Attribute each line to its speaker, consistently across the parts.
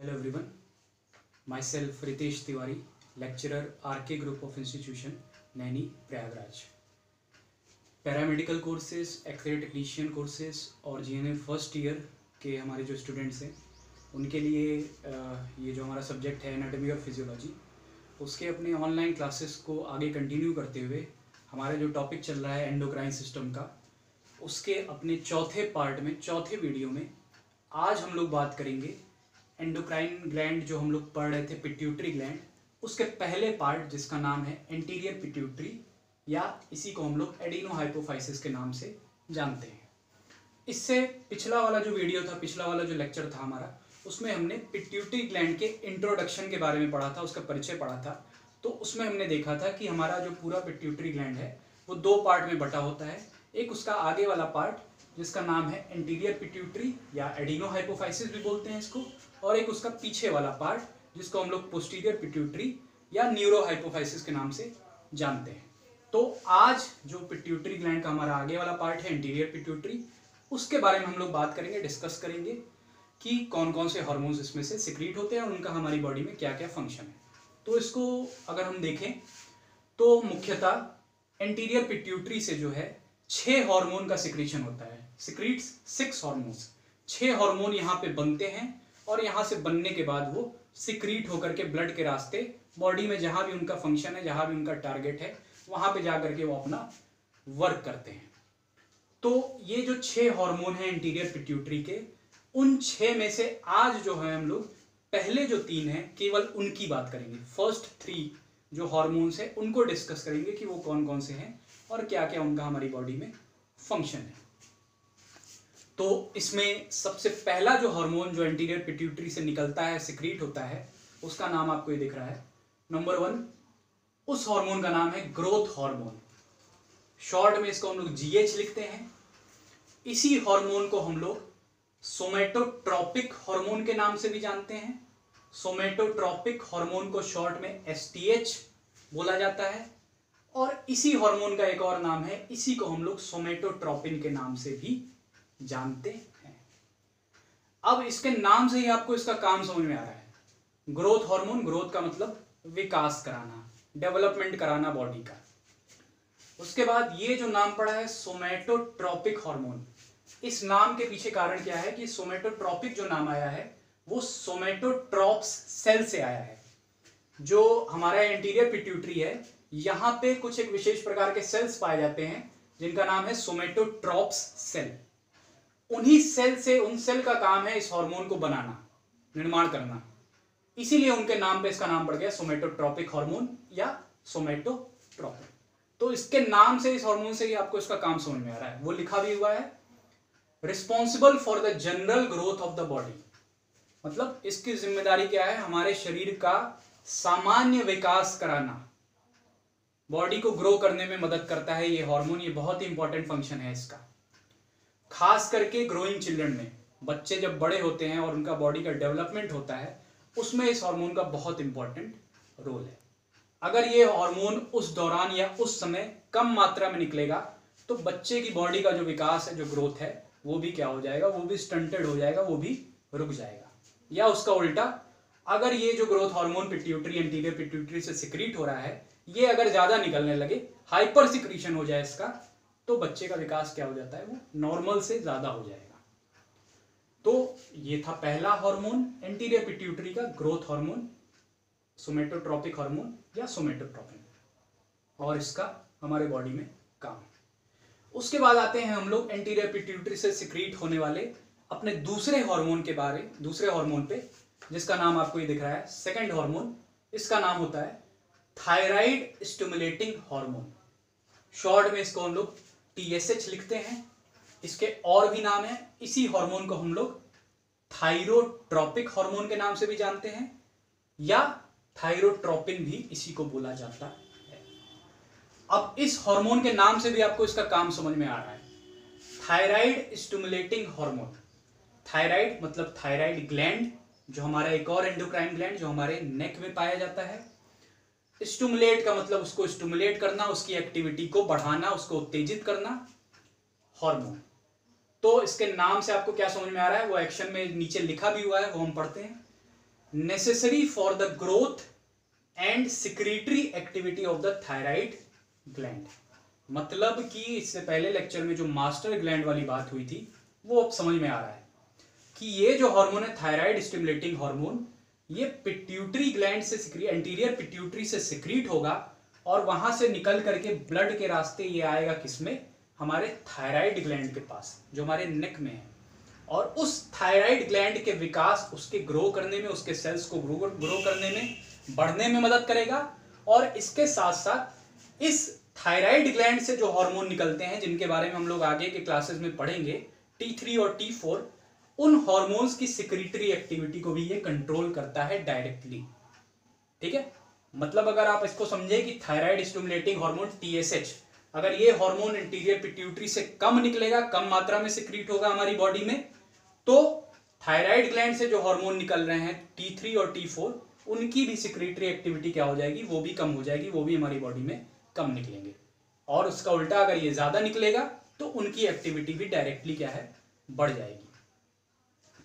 Speaker 1: Hello everyone, myself Ritesh Tiwari, lecturer RK Group of Institution, Naini Prayagraj. Paramedical courses, X ray technician courses और GNM first year के हमारे जो students हैं उनके लिए ये जो हमारा सब्जेक्ट है एनाटॉमी और फिजियोलॉजी, उसके अपने ऑनलाइन क्लासेस को आगे कंटिन्यू करते हुए हमारा जो टॉपिक चल रहा है एंडोक्राइन सिस्टम का, उसके अपने चौथे पार्ट में, चौथे वीडियो में आज हम लोग बात करेंगे एंडोक्राइन ग्लैंड जो हम लोग पढ़ रहे थे, पिट्यूटरी ग्लैंड, उसके पहले पार्ट जिसका नाम है एंटीरियर पिट्यूटरी या इसी को हम लोग एडिनोहाइपोफाइसिस के नाम से जानते हैं। इससे पिछला वाला जो वीडियो था, पिछला वाला जो लेक्चर था हमारा, उसमें हमने पिट्यूटरी ग्लैंड के इंट्रोडक्शन के बारे में पढ़ा था, उसका परिचय पढ़ा था। तो उसमें हमने देखा था कि हमारा जो पूरा पिट्यूटरी ग्लैंड है वो दो पार्ट में बटा होता है। एक उसका आगे वाला पार्ट जिसका नाम है एंटीरियर पिट्यूटरी या एडिनोहाइपोफाइसिस भी बोलते हैं इसको, और एक उसका पीछे वाला पार्ट जिसको हम लोग पोस्टीरियर पिट्यूटरी या न्यूरोहाइपोफाइसिस के नाम से जानते हैं। तो आज जो पिट्यूटरी ग्लैंड का हमारा आगे वाला पार्ट है एंटीरियर पिट्यूटरी, उसके बारे में हम लोग बात करेंगे, डिस्कस करेंगे कि कौन कौन से हार्मोन्स इसमें से सिक्रीट होते हैं और उनका हमारी बॉडी में क्या क्या फंक्शन है। तो इसको अगर हम देखें तो मुख्यतः एंटीरियर पिट्यूटरी से जो है 6 हार्मोन का सिक्रीशन होता है, सिक्रीट्स 6 हार्मोन्स। 6 हार्मोन यहाँ पे बनते हैं और यहाँ से बनने के बाद वो सिक्रीट होकर के ब्लड के रास्ते बॉडी में जहाँ भी उनका फंक्शन है, जहाँ भी उनका टारगेट है, वहाँ पे जा करके वो अपना वर्क करते हैं। तो ये जो 6 हार्मोन हैं एंटीरियर पिट्यूटरी के, उन 6 में से आज जो है हम लोग पहले जो 3 हैं केवल उनकी बात करेंगे। फर्स्ट 3 जो हार्मोन्स हैं उनको डिस्कस करेंगे कि वो कौन कौन से हैं और क्या क्या उनका हमारी बॉडी में फंक्शन है। तो इसमें सबसे पहला जो हार्मोन जो एंटीरियर पिट्यूटरी से निकलता है, सिक्रीट होता है, उसका नाम आपको ये दिख रहा है, नंबर 1। उस हार्मोन का नाम है ग्रोथ हार्मोन, शॉर्ट में इसको हम लोग जीएच लिखते हैं। इसी हार्मोन को हम लोग सोमेटोट्रोपिक हार्मोन के नाम से भी जानते हैं। सोमेटोट्रोपिक हार्मोन को शॉर्ट में एसटीएच बोला जाता है। और इसी हार्मोन का एक और नाम है, इसी को हम लोग सोमेटोट्रोपिन के नाम से भी जानते हैं। अब इसके नाम से ही आपको इसका काम समझ में आ रहा है। ग्रोथ हार्मोन, ग्रोथ का मतलब विकास कराना, डेवलपमेंट कराना बॉडी का। उसके बाद ये जो नाम पड़ा है सोमेटोट्रोपिक हार्मोन, इस नाम के पीछे कारण क्या है कि सोमेटोट्रोपिक जो नाम आया है वो सोमेटोट्रॉप्स सेल से आया है। जो हमारा एंटीरियर पिट्यूटरी है, यहां पे कुछ एक विशेष प्रकार के सेल्स पाए जाते हैं जिनका नाम है सोमेटोट्रॉप्स सेल। उन्हीं सेल से, उन सेल का काम है इस हार्मोन को बनाना, निर्माण करना, इसीलिए उनके नाम पे इसका नाम पड़ गया सोमेटोट्रोपिक हार्मोन या सोमेटोट्रोपिन। तो इसके नाम से, इस हार्मोन से ही आपको इसका काम समझ में आ रहा है। वो लिखा भी हुआ है responsible for the general growth of the body, मतलब इसकी जिम्मेदारी क्या है, हमारे शरीर का सामान्य विकास कराना, बॉडी को ग्रो करने में मदद करता है ये हार्मोन। ये बहुत ही इंपॉर्टेंट फंक्शन है इसका, खास करके ग्रोइंग चिल्ड्रन में। बच्चे जब बड़े होते हैं और उनका बॉडी का डेवलपमेंट होता है, उसमें इस हार्मोन का बहुत इंपॉर्टेंट रोल है। अगर ये हार्मोन उस दौरान या उस समय कम मात्रा में निकलेगा तो बच्चे की बॉडी का जो विकास है, जो ग्रोथ है, वो भी क्या हो जाएगा, वो भी स्टंटेड हो जाएगा, वो भी रुक जाएगा। या उसका उल्टा, अगर ये जो growth hormone pituitary, anterior pituitary से सिक्रीट हो रहा है, ये अगर ज्यादा निकलने लगे, हाइपर सिक्रीशन हो जाए इसका, तो बच्चे का विकास क्या हो जाता है, वो नॉर्मल से ज्यादा हो जाएगा। तो ये था पहला हार्मोन एंटीरियर पिट्यूटरी का, ग्रोथ हार्मोन, सोमेटोट्रोपिक हार्मोन या सोमेटोट्रोपिन, और इसका हमारे बॉडी में काम। उसके बाद आते हैं हम लोग एंटीरियर पिट्यूटरी से सिक्रीट होने वाले अपने दूसरे हार्मोन के बारे, दूसरे हार्मोन पे, जिसका नाम आपको ये दिख रहा है, सेकंड हार्मोन। इसका नाम होता है थायराइड स्टिमुलेटिंग हार्मोन, शॉर्ट में इसको हम लोग टीएसएच लिखते हैं। इसके और भी नाम है, इसी हार्मोन को हम लोग थायरोट्रोपिक हार्मोन के नाम से भी जानते हैं या थायरोट्रोपिन भी इसी को बोला जाता है। अब इस हार्मोन के नाम से भी आपको इसका काम समझ में आ रहा है, थायराइड स्टिमुलेटिंग हार्मोन। थायराइड मतलब थायराइड ग्लैंड, जो हमारा एक और एंडोक्राइन ग्लैंड जो हमारे नेक में पाया जाता है। स्टिमुलेट का मतलब उसको स्टिमुलेट करना, उसकी एक्टिविटी को बढ़ाना, उसको उत्तेजित करना, हार्मोन। तो इसके नाम से आपको क्या समझ में आ रहा है, वो एक्शन में नीचे लिखा भी हुआ है, वो हम पढ़ते हैं। Necessary for the growth and secretory activity of the thyroid gland. मतलब कि इससे पहले लेक्चर में जो मास्टर ग्लैंड वाली बात हुई थी वो अब समझ में आ रहा है कि ये जो हार्मोन है थायराइड स्टिमुलेटिंग हार्मोन, ये पिट्यूटरी ग्लैंड से एंटीरियर पिट्यूटरी से सिक्रीट होगा और वहां से निकल करके ब्लड के रास्ते ये आएगा किसमें, हमारे थायराइड ग्लैंड के पास जो हमारे नेक में है। और उस थायराइड ग्लैंड के विकास, उसके ग्रो करने में, उसके सेल्स को ग्रो करने में, बढ़ने में मदद करेगा। और इसके साथ साथ इस थायराइड ग्लैंड से जो हार्मोन निकलते हैं जिनके बारे में हम लोग आगे के क्लासेस में पढ़ेंगे, T3 और T4, उन हार्मोन्स की सिक्रीटरी एक्टिविटी को भी ये कंट्रोल करता है डायरेक्टली। ठीक है, मतलब अगर आप इसको समझे कि थायराइड स्टिमुलेटिंग हार्मोन TSH, अगर ये हार्मोन इंटीरियर पिट्यूटरी से कम निकलेगा, कम मात्रा में सिक्रीट होगा हमारी बॉडी में, तो थायराइड ग्लैंड से जो हार्मोन निकल रहे हैं T3 और T4, उनकी भी सिक्रीटरी एक्टिविटी क्या हो जाएगी, वो भी कम हो जाएगी, वो भी हमारी बॉडी में कम निकलेंगे। और उसका उल्टा अगर ये ज्यादा निकलेगा तो उनकी एक्टिविटी भी डायरेक्टली क्या है, बढ़ जाएगी।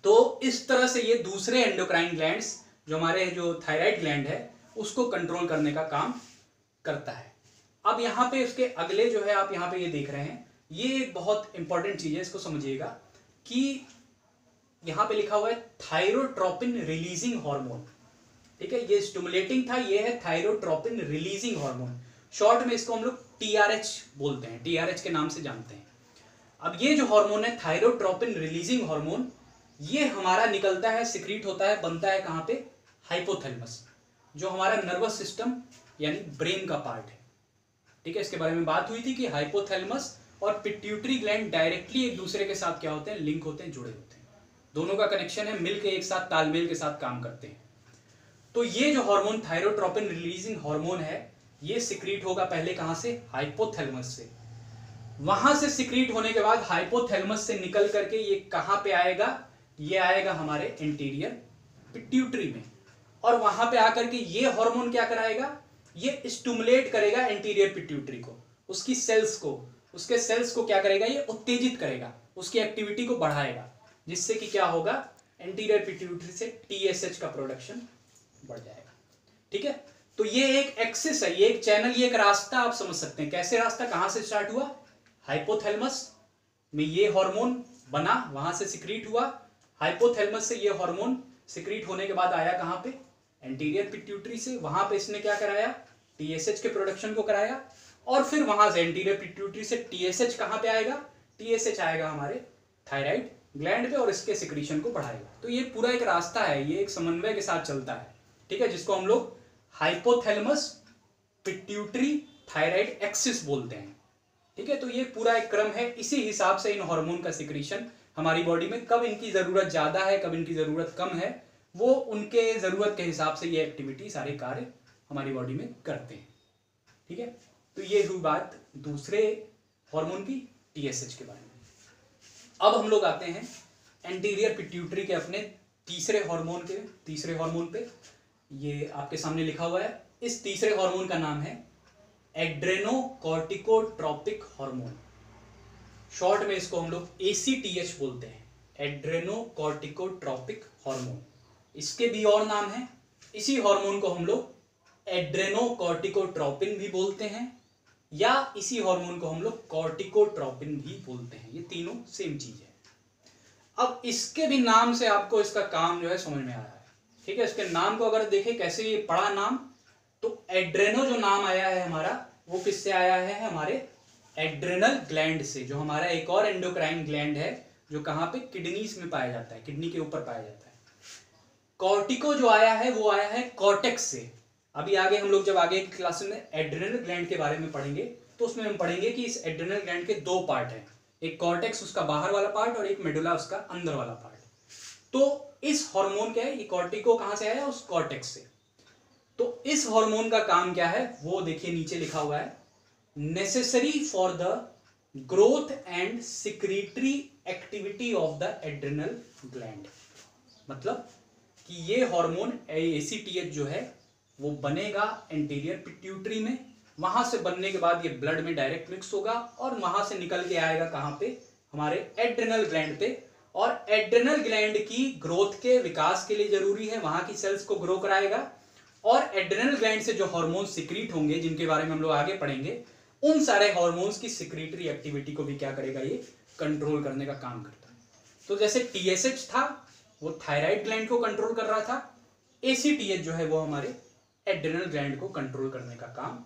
Speaker 1: तो इस तरह से ये दूसरे एंडोक्राइन ग्लैंड्स जो हमारे जो थायराइड ग्लैंड है उसको कंट्रोल करने का काम करता है। अब यहाँ पे उसके अगले जो है आप यहाँ पे ये देख रहे हैं, ये एक बहुत इंपॉर्टेंट चीज है, इसको समझिएगा कि यहाँ पे लिखा हुआ है थायरोट्रोपिन रिलीजिंग हार्मोन। ठीक है, ये स्टिमुलेटिंग था, ये है थायरोट्रोपिन रिलीजिंग हार्मोन। शॉर्ट में इसको हम लोग TRH बोलते हैं, TRH के नाम से जानते हैं। अब ये जो हार्मोन है थायरोट्रोपिन रिलीजिंग हार्मोन, ये हमारा निकलता है, सिक्रीट होता है, बनता है कहाँ पे, हाइपोथैलेमस, जो हमारा नर्वस सिस्टम यानी ब्रेन का पार्ट है। ठीक है, इसके बारे में बात हुई थी कि हाइपोथैलेमस और पिट्यूटरी ग्लैंड डायरेक्टली एक दूसरे के साथ क्या होते हैं, लिंक होते हैं, जुड़े होते हैं, दोनों का कनेक्शन है, मिलकर एक साथ तालमेल के साथ काम करते हैं। तो ये जो हार्मोन थायरोट्रोपिन रिलीजिंग हार्मोन है, ये सिक्रीट होगा पहले कहां से, हाइपोथैलेमस से। वहां से सिक्रीट होने के बाद हाइपोथैलेमस से निकल करके ये कहां पे आएगा, ये आएगा हमारे इंटीरियर पिट्यूटरी में। और वहां पे आकर के ये हार्मोन क्या कराएगा, ये स्टिमुलेट करेगा इंटीरियर पिट्यूटरी को, उसकी सेल्स को, उसके सेल्स को क्या करेगा, ये उत्तेजित करेगा, उसकी एक्टिविटी को बढ़ाएगा, जिससे कि क्या होगा, इंटीरियर पिट्यूटरी से TSH का प्रोडक्शन बढ़ जाएगा। ठीक है, तो ये एक एक्सिस है, ये एक चैनल, ये एक रास्ता आप समझ सकते हैं। कैसे रास्ता, कहां से स्टार्ट हुआ, हाइपोथैलेमस में ये हार्मोन बना, वहां से सिक्रीट हुआ, हाइपोथैलेमस से ये हार्मोन सिक्रीट होने के बाद आया कहां पे, एंटीरियर पिट्यूटरी से, वहां पे इसने क्या कराया, TSH के प्रोडक्शन को कराया। और फिर वहां से एंटीरियर पिट्यूटरी से TSH कहां पे आएगा, TSH आएगा हमारे थायराइड ग्लैंड पे और इसके सिक्रीशन को बढ़ाएगा। तो ये पूरा एक रास्ता है, ये एक समन्वय के साथ चलता है। ठीक है, जिसको हम लोग हाइपोथैलेमस पिट्यूटरी थायराइड एक्सिस बोलते हैं। ठीक है, तो ये पूरा एक क्रम है, इसी हिसाब से इन हार्मोन का सिक्रीशन हमारी बॉडी में, कब इनकी जरूरत ज्यादा है, कब इनकी जरूरत कम है, वो उनके जरूरत के हिसाब से ये एक्टिविटी, सारे कार्य हमारी बॉडी में करते हैं। ठीक है, तो ये हुई बात दूसरे हार्मोन की, TSH के बारे में। अब हम लोग आते हैं एंटीरियर पिट्यूटरी के अपने तीसरे हार्मोन पे। ये आपके सामने लिखा हुआ है, इस तीसरे हार्मोन का नाम है एड्रेनोकॉर्टिकोट्रोपिक हार्मोन। शॉर्ट में इसको हम लोग ACTH बोलते हैं, एड्रेनोकॉर्टिकोट्रोपिक हार्मोन। इसके भी और नाम है, इसी हार्मोन को हम लोग एड्रेनोकॉर्टिकोट्रोपिन भी बोलते हैं, या इसी हार्मोन को हम लोग कॉर्टिकोट्रोपिन भी बोलते हैं। ये तीनों सेम चीज है। अब इसके भी नाम से आपको इसका काम जो है समझ में आ रहा है। ठीक है, इसके नाम को अगर देखें कैसे ये पड़ा नाम, तो एड्रेनो जो नाम आया है हमारा, वो किससे आया है, हमारे एड्रेनल ग्लैंड से, जो हमारा एक और एंडोक्राइन ग्लैंड है, जो कहां पे, किडनीज में पाया जाता है, किडनी के ऊपर पाया जाता है। कॉर्टिको जो आया है वो आया है कॉर्टेक्स से। अभी आगे हम लोग जब आगे की क्लास में एड्रेनल ग्लैंड के बारे में पढ़ेंगे, तो उसमें हम पढ़ेंगे कि इस एड्रेनल ग्लैंड के दो पार्ट हैं, एक कॉर्टेक्स उसका बाहर वाला पार्ट और एक मेडुला उसका अंदर वाला पार्ट। तो इस हार्मोन क्या है, ये कॉर्टिको कहां से आया, उस कॉर्टेक्स से। तो इस हार्मोन का काम क्या है, वो देखिए नीचे लिखा हुआ है, necessary for the growth and secretory activity of the adrenal gland. मतलब कि ये हार्मोन ACTH जो है वो बनेगा एंटीरियर पिट्यूटरी में, वहां से बनने के बाद ये ब्लड में डायरेक्ट मिक्स होगा और वहां से निकल के आएगा कहां पे, हमारे एड्रेनल ग्लैंड पे, और एड्रेनल ग्लैंड की ग्रोथ के विकास के लिए जरूरी है, वहां की सेल्स को ग्रो कराएगा। और एड्रेनल ग्लैंड से जो हार्मोन सिक्रीट होंगे, जिनके बारे में हम लोग आगे पढ़ेंगे, उन सारे हार्मोन्स की सिक्रीटरी एक्टिविटी को भी क्या करेगा, ये कंट्रोल करने का काम करता है। तो जैसे टीएसएच था वो थायराइड ग्लैंड को कंट्रोल कर रहा था, एसीटीएच जो है वो हमारे एड्रेनल ग्लैंड को कंट्रोल करने का काम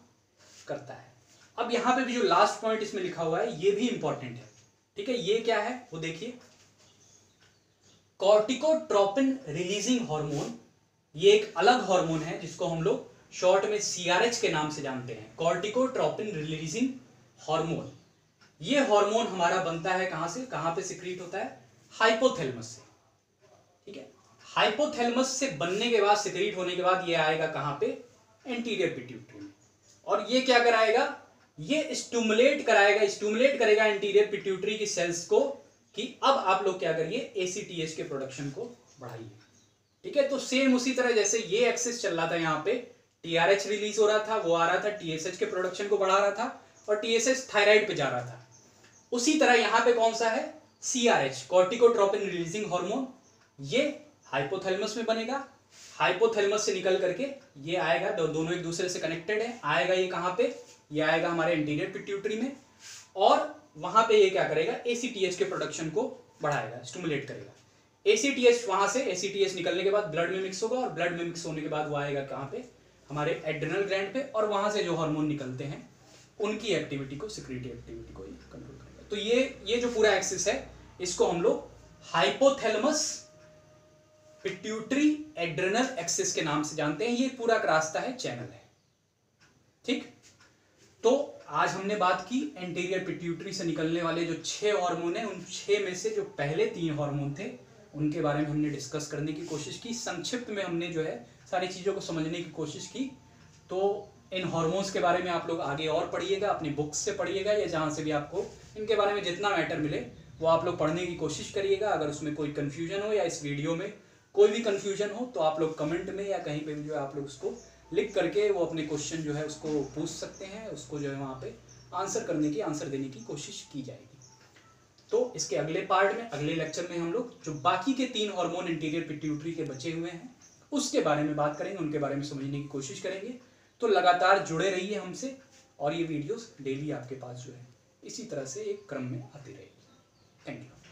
Speaker 1: करता है। अब यहां पे भी जो लास्ट पॉइंट इसमें लिखा हुआ है ये भी इंपॉर्टेंट है, ठीक है। ये क्या है वो देखिए, कॉर्टिकोट्रोपिन रिलीजिंग हार्मोन, ये एक अलग हार्मोन है जिसको हम लोग शॉर्ट में सीआरएच के नाम से जानते हैं, कॉर्टिकोट्रोपिन रिलीजिंग हार्मोन। ये हार्मोन हमारा बनता है कहां से, कहां पे सिक्रीट होता है, हाइपोथैलेमस से, ठीक है। हाइपोथैलेमस से बनने के बाद, सिक्रीट होने के बाद ये आएगा कहां पे, एंटीरियर पिट्यूटरी में। और ये क्या कराएगा, ये स्टिमुलेट करेगा एंटीरियर पिट्यूटरी की सेल्स को कि अब आप लोग क्या करिए, एसीटीएच के प्रोडक्शन को बढ़ाइए, ठीक है। तो सेम उसी तरह जैसे ये एक्सिस चल रहा था, यहाँ पे टीआरएच रिलीज हो रहा था, वो आ रहा था टीएसएच के प्रोडक्शन को बढ़ा रहा था, और टीएसएच थायराइड पे जा रहा था। उसी तरह यहाँ पे कौन सा है, सीआरएच, कॉर्टिकोट्रोपिन रिलीजिंग हार्मोन, ये हाइपोथैलेमस में बनेगा, हाइपोथैलेमस से निकल करके ये आएगा, दोनों एक दूसरे से कनेक्टेड है, आएगा ये कहाँ पे, ये आएगा हमारे एंटीरियर पिट्यूटरी में, और वहां पे ये क्या करेगा, एसीटीएच के प्रोडक्शन को बढ़ाएगा, स्टिमुलेट करेगा। एसीटीएच वहां से, एसीटीएच निकलने के बाद ब्लड में मिक्स होगा, और ब्लड में मिक्स होने के बाद वो आएगा कहाँ पे, हमारे एड्रेनल ग्लैंड पे, और वहां से जो हार्मोन निकलते हैं उनकी एक्टिविटी को, सिक्रीटरी एक्टिविटी को कंट्रोल करेगा। तो ये जो पूरा एक्सिस है, इसको हम लोग हाइपोथैलेमस पिट्यूटरी एड्रेनल एक्सिस के नाम से जानते हैं। ये पूरा का रास्ता है, चैनल है, ठीक। तो आज हमने बात की एंटीरियर पिट्यूटरी से निकलने वाले जो 6 हार्मोन हैं, उन 6 में से जो पहले 3 हार्मोन थे उनके बारे में हमने डिस्कस करने की कोशिश की। संक्षिप्त में हमने जो है सारी चीज़ों को समझने की कोशिश की। तो इन हार्मोन्स के बारे में आप लोग आगे और पढ़िएगा, अपनी बुक्स से पढ़िएगा, या जहाँ से भी आपको इनके बारे में जितना मैटर मिले वो आप लोग पढ़ने की कोशिश करिएगा। अगर उसमें कोई कन्फ्यूजन हो या इस वीडियो में कोई भी कन्फ्यूजन हो तो आप लोग कमेंट में या कहीं पे भी जो है आप लोग उसको लिख करके वो अपने क्वेश्चन जो है उसको पूछ सकते हैं, उसको जो है वहाँ पे आंसर देने की कोशिश की जाएगी। तो इसके अगले पार्ट में, अगले लेक्चर में हम लोग जो बाकी के 3 हार्मोन इंटीरियर पिट्यूटरी के बचे हुए हैं उसके बारे में बात करेंगे, उनके बारे में समझने की कोशिश करेंगे। तो लगातार जुड़े रहिए हमसे, और ये वीडियोस डेली आपके पास जो है इसी तरह से एक क्रम में आती रहेगी। Thank you.